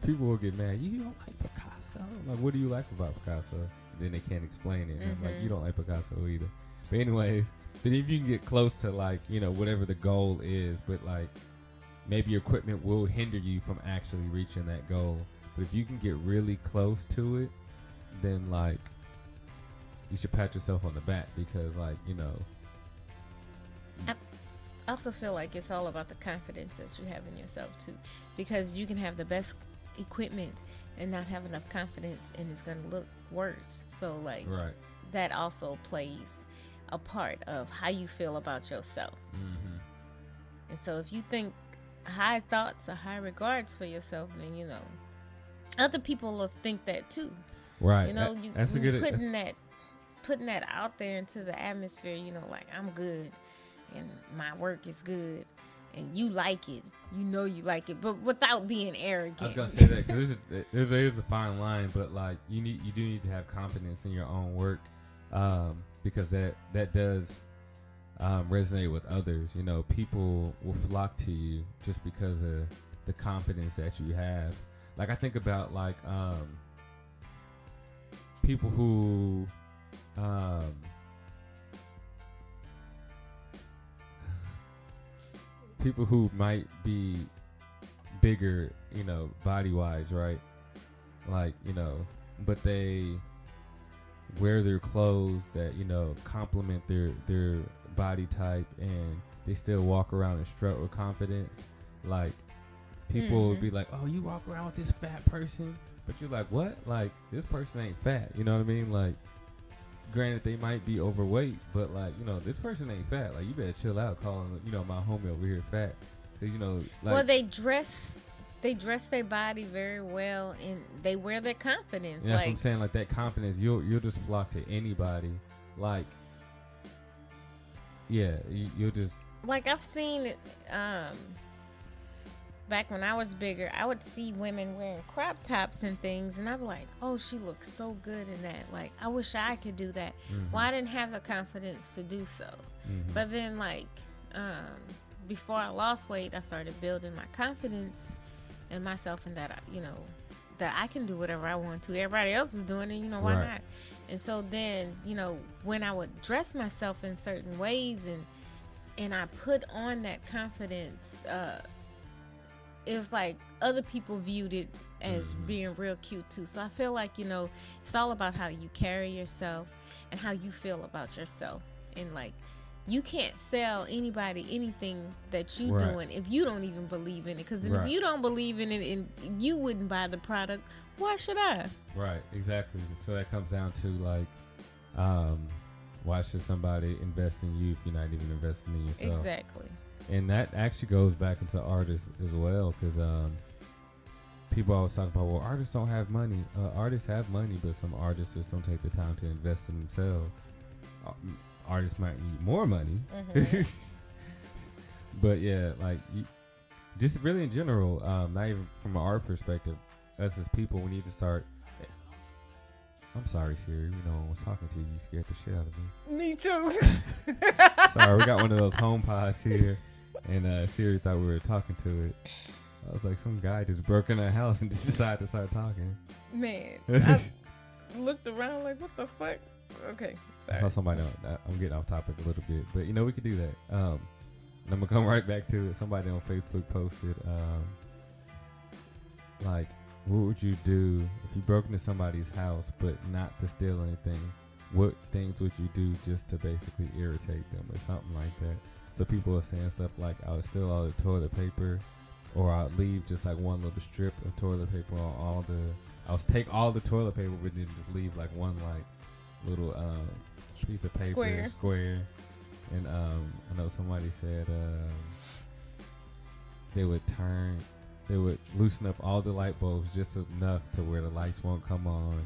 People will get mad. You don't like Picasso? Like, what do you like about Picasso? Then they can't explain it. Mm-hmm. I'm like, you don't like Picasso either. But anyways, but if you can get close to, like, whatever the goal is, but like maybe your equipment will hinder you from actually reaching that goal. But if you can get really close to it, then like you should pat yourself on the back, because like, I also feel like it's all about the confidence that you have in yourself too, because you can have the best equipment and not have enough confidence, and it's going to look worse. So like, right. That also plays a part of how you feel about yourself. Mm-hmm. And so if you think high thoughts or high regards for yourself, then other people will think that too. Right. That's a good putting that out there into the atmosphere, like, I'm good and my work is good and you like it, you like it, but without being arrogant. I was gonna say that, because there is a fine line, but like, you do need to have confidence in your own work, because that does resonate with others. People will flock to you just because of the confidence that you have. Like, I think about like people who might be bigger, body wise, right? Like, but they wear their clothes that, complement their body type, and they still walk around and strut with confidence. Like, people would be like, oh, you walk around with this fat person, but you're like, what? Like, this person ain't fat. You know what I mean? Like, granted, they might be overweight, but like, this person ain't fat. Like, you better chill out calling, my homie over here fat. Cause, like, well, they dress their body very well, and they wear their confidence. Yeah, that's what I'm saying. Like, that confidence, you'll just flock to anybody. Like, yeah, you'll just. Like, I've seen it. Back when I was bigger, I would see women wearing crop tops and things, and I'd be like, oh, she looks so good in that. Like, I wish I could do that. Mm-hmm. Well, I didn't have the confidence to do so. Mm-hmm. But then, like, before I lost weight, I started building my confidence in myself, and that, that I can do whatever I want to. Everybody else was doing it, why Right. not? And so then, when I would dress myself in certain ways and I put on that confidence, it was like other people viewed it as being real cute too. So I feel like, it's all about how you carry yourself and how you feel about yourself. And like, you can't sell anybody anything that you Right. doing if you don't even believe in it. Because Right. if you don't believe in it and you wouldn't buy the product, why should I? Right, exactly. So that comes down to like, why should somebody invest in you if you're not even investing in yourself? Exactly. And that actually goes back into artists as well, because people always talk about, well, artists don't have money. Artists have money, but some artists just don't take the time to invest in themselves. Artists might need more money. But yeah, like, just really in general, not even from an art perspective, us as people, we need to start. I'm sorry, Siri. You know, I was talking to you. You scared the shit out of me. Me too. Sorry, we got one of those home pods here, and Siri thought we were talking to it. I was like, some guy just broke in our house and just decided to start talking. Man, I looked around like, what the fuck? Okay, sorry. I saw somebody I'm getting off topic a little bit, but we could do that. And I'm gonna come right back to it. Somebody on Facebook posted, like, what would you do if you broke into somebody's house but not to steal anything? What things would you do just to basically irritate them or something like that? So people are saying stuff like, I would steal all the toilet paper, or I'd leave just like one little strip of toilet paper on all the. I would take all the toilet paper, but then just leave like one like little piece of paper square. And I know somebody said they would loosen up all the light bulbs just enough to where the lights won't come on.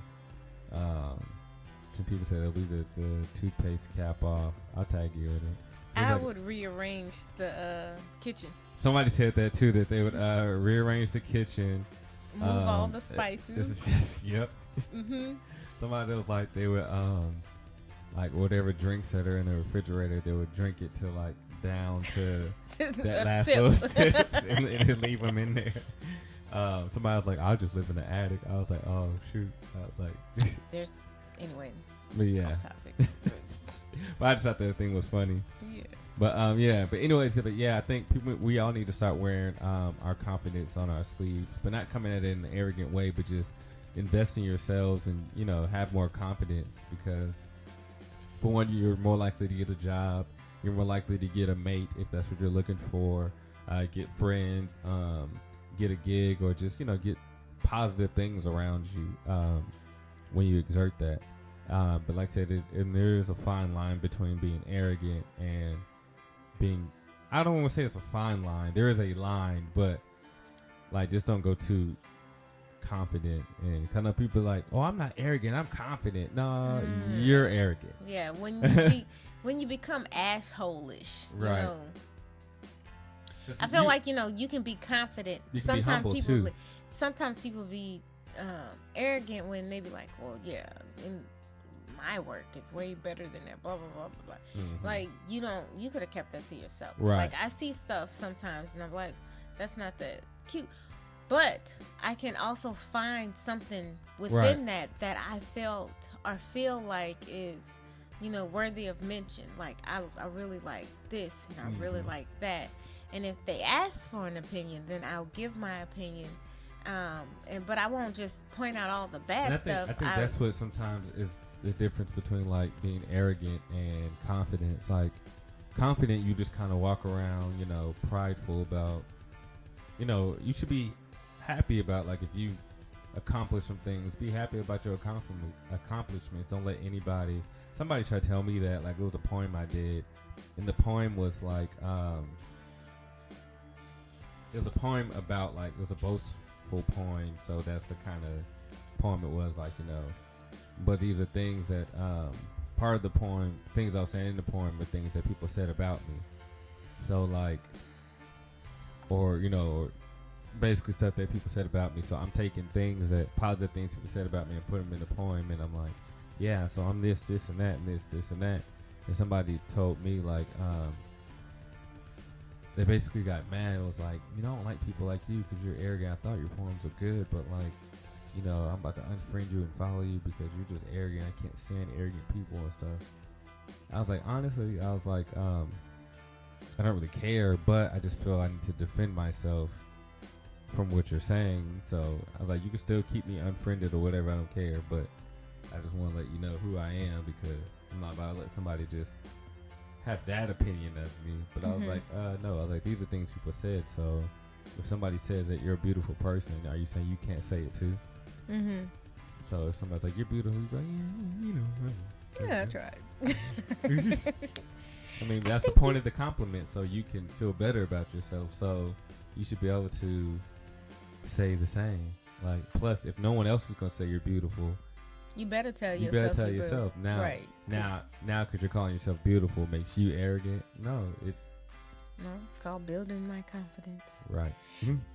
Some people said they'll leave the toothpaste cap off. I'll tag you in it. I would rearrange the kitchen. Somebody said that too, that they would rearrange the kitchen. Move all the spices. Yep. Mm-hmm. Somebody was like, they would, like whatever drinks that are in the refrigerator, they would drink it to like down to that last little sips and leave them in there. Somebody was like, I'll just live in the attic. I was like, oh shoot. I was like, anyway. But yeah. Off topic. But I just thought that thing was funny. Yeah. But but anyways, I think we all need to start wearing our confidence on our sleeves, but not coming at it in an arrogant way, but just invest in yourselves and have more confidence, because for one, you're more likely to get a job, you're more likely to get a mate if that's what you're looking for, get friends, get a gig, or just get positive things around you when you exert that. But like I said, there is a fine line between being arrogant and being, I don't want to say it's a fine line. There is a line, but like, just don't go too confident. And kind of people like, oh, I'm not arrogant, I'm confident. No, you're arrogant. Yeah, when you become asshole-ish, right. I feel like you can be confident. You can sometimes be humble too. Sometimes people be arrogant when they be like, well, yeah, my work is way better than that, blah blah blah blah blah. Mm-hmm. Like, you could have kept that to yourself. Right. Like, I see stuff sometimes and I'm like, that's not that cute, but I can also find something within that I felt or feel like is worthy of mention. Like, I really like this and I really like that, and if they ask for an opinion, then I'll give my opinion. But I won't just point out all the bad stuff. I think that's what sometimes is the difference between like being arrogant and confidence. Like, confident, you just kind of walk around, prideful about, you should be happy about, like, if you accomplish some things, be happy about your accomplishments. Don't let somebody tried to tell me that, like, it was a poem I did, and the poem was like, it was a poem about, like, it was a boastful poem, so that's the kind of poem it was, like, but these are things that, part of the poem, things I was saying in the poem were things that people said about me. So, like, or basically stuff that people said about me. So I'm taking positive things people said about me and put them in the poem, and I'm like, yeah, so I'm this and that, and this and that. And somebody told me, like, they basically got mad. It was like, I don't like people like you because you're arrogant. I thought your poems were good, but like, I'm about to unfriend you and follow you because you're just arrogant. I can't stand arrogant people and stuff. I was like, honestly, I don't really care, but I just feel I need to defend myself from what you're saying. So I was like, you can still keep me unfriended or whatever, I don't care, but I just want to let you know who I am, because I'm not about to let somebody just have that opinion of me. But I was like, no, I was like, these are things people said. So if somebody says that you're a beautiful person, are you saying you can't say it too? Mm-hmm. So if somebody's like, you're beautiful, you're like, Yeah, I tried. I mean, that's the point of the compliment, so you can feel better about yourself. So you should be able to say the same. Like, plus, if no one else is gonna say you're beautiful, you better tell you yourself. better tell yourself now. Right. Now, because you're calling yourself beautiful makes you arrogant. No, it's called building my confidence. Right.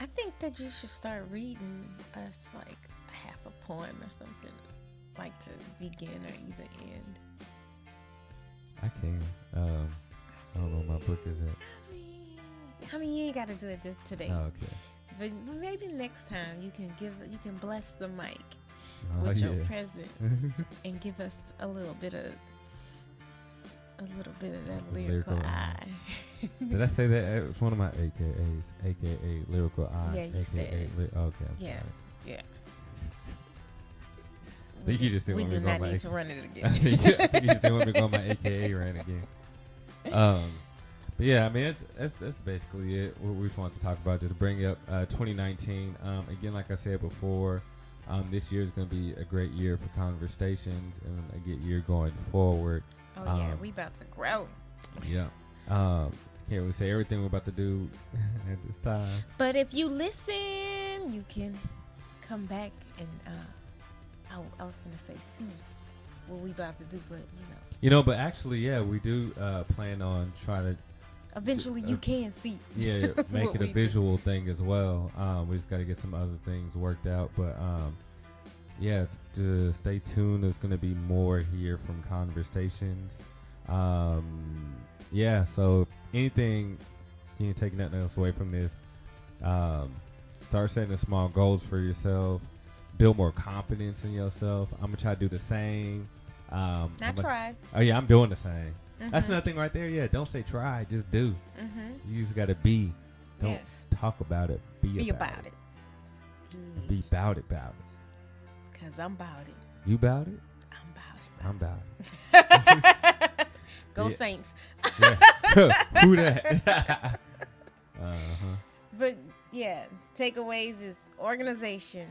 I think that you should start reading us like half a poem or something, like to begin or either end. I can. I don't know where my book is at. I mean, you ain't got to do it today. Oh, okay. But maybe next time you can bless the mic with your presence and give us a little bit of that Lyrical-I. Did I say that? It was one of my AKAs, aka Lyrical-I. Yeah, you said. Okay. I'm yeah. sorry. Yeah. I think you just didn't we want me do to go not my need to run it again. I think you just didn't want me to go on my AKA rant again. But yeah, I mean, that's basically it. What we just wanted to talk about, just bring up 2019. Again, like I said before, this year is going to be a great year for ConverStayShuns and a good year going forward. Oh yeah, we about to grow. Yeah. Can't really say everything we're about to do at this time. But if you listen, you can come back and I was gonna say see what we about to do, but But actually, yeah, we do plan on trying to. Eventually, you can see. Yeah, make it a visual thing as well. We just got to get some other things worked out, but yeah, to stay tuned. There's going to be more here from ConverStayShuns. Yeah, so anything, you can take nothing else away from this. Start setting small goals for yourself. Build more confidence in yourself. I'm gonna try to do the same. Try. Oh yeah, I'm doing the same. Mm-hmm. That's nothing right there. Yeah, don't say try, just do. Mm-hmm. You just gotta be. Don't talk about it. Be about it. Be about it. Cause I'm about it. You about it? I'm about it. Go Saints. Who that? But yeah, takeaways is organization,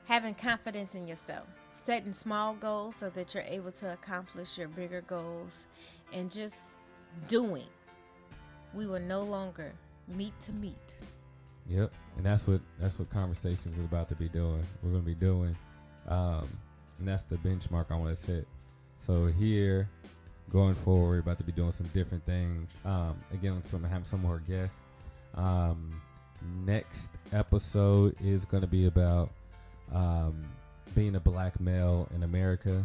having confidence in yourself, setting small goals so that you're able to accomplish your bigger goals, and just doing. We will no longer meet to meet. Yep, and that's what ConverStayShuns is about to be doing. We're gonna be doing, and that's the benchmark I want to set. So here, going forward, we're about to be doing some different things. Again, I'm going to have some more guests. Next episode is going to be about being a black male in America.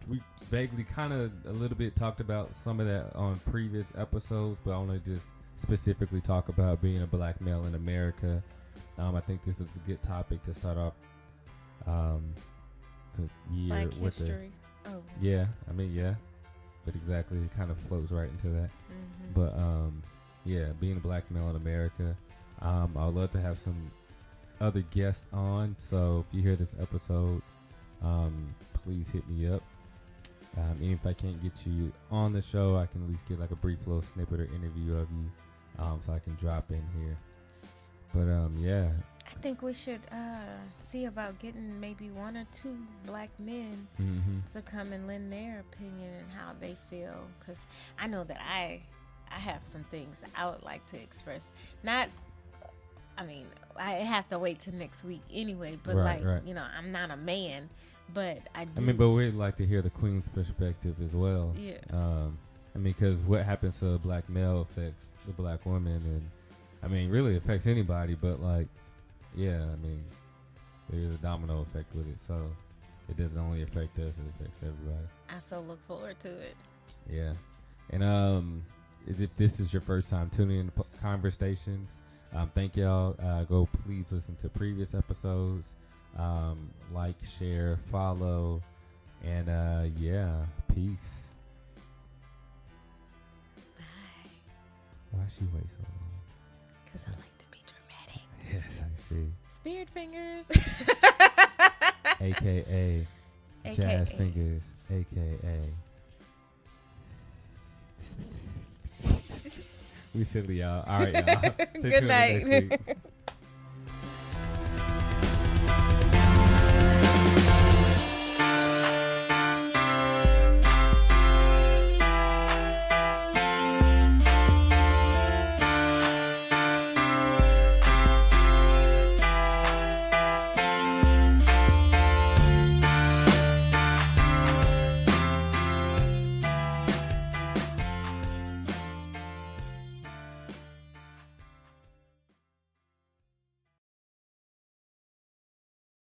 We vaguely a little bit talked about some of that on previous episodes, but I want to just specifically talk about being a black male in America. I think this is a good topic to start off the year Black with. history. Yeah, I mean, yeah, but exactly, it kind of flows right into that. Mm-hmm. But yeah, being a black male in America, I would love to have some other guests on. So if you hear this episode, please hit me up. Even if I can't get you on the show, I can at least get like a brief little snippet or interview of you, so I can drop in here. But yeah, I think we should see about getting maybe one or two black men to come and lend their opinion and how they feel, because I know that I have some things I would like to express. I have to wait till next week anyway, but right. I'm not a man, but I do. But we'd like to hear the queen's perspective as well. Yeah. Because what happens to a black male affects the black woman, and really affects anybody, but there's a domino effect with it, so it doesn't only affect us, it affects everybody. I so look forward to it. Yeah. And if this is your first time tuning in to ConverStayShuns, thank y'all. Go please listen to previous episodes. Like, share, follow, and peace. Bye. Why she wait so long? Because I like to be dramatic. Yes, I see. Spirit fingers. AKA Jazz Fingers. AKA. We silly, y'all. All right, y'all. Good night.